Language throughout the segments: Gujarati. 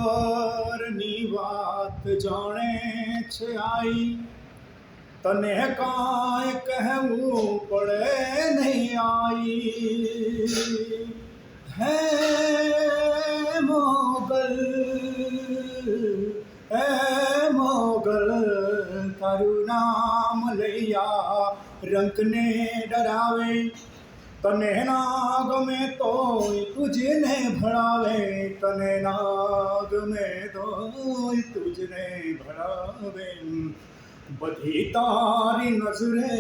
ખબરની વાત જાણે છે આઈ, તને કાંઈ કહેવું પડે નહીં આઈ. હે મોગલ, હે મોગલ, તારું નામ લૈયા રંકને ડરાવે, તને ના ગમે તોય તુજને ભણાવે, તને ના ગમે તોય તુજને ભણાવે. બધી તારી નજરે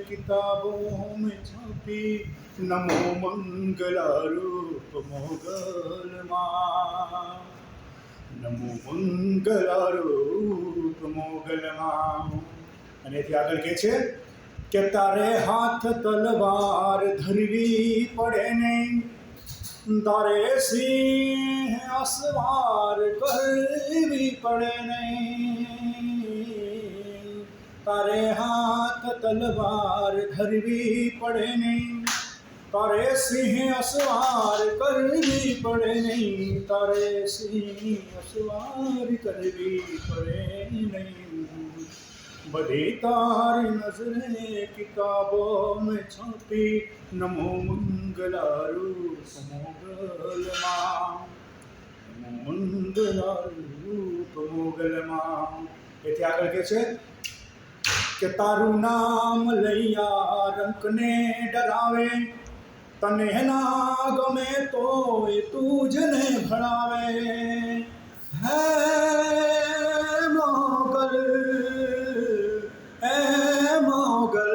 કિતાબો મેં છાપી, નમો મંગલા રૂપ મોગલમાં, નમો મંગલા રૂપ મોગલમાં. અને એથી આગળ કહે છે કે તારે હાથ તલવાર ધરવી પડે નહીં, તારે સિંહ અસવાર કરવી પડે નહીં, તારે હાથ તલવાર ધરવી પડે નહીં, તારે સિંહ અસવાર કરવી પડે નહીં, તારે સિંહ અસવાર કરવી પડે નહીં. બધી તારી નજરે કિતાબો મેં છાપી, નમો મંગલા રૂપ મોગલમાં, નમો મંગલા રૂપ મોગલમાં. એથી આગળ કહે છે કે તારું નામ લૈયા રંકને ડરાવે, તને ના ગમે તોય તુજને ભણાવે. હે મોગલ, હે મોગલ,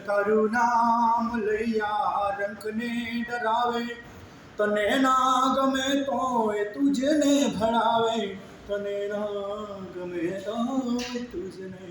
તારું નામ લૈયા રંકને ડરાવે, તને ના ગમે તોય તુજને ભણાવે, તને ના ગમે તોય તુજને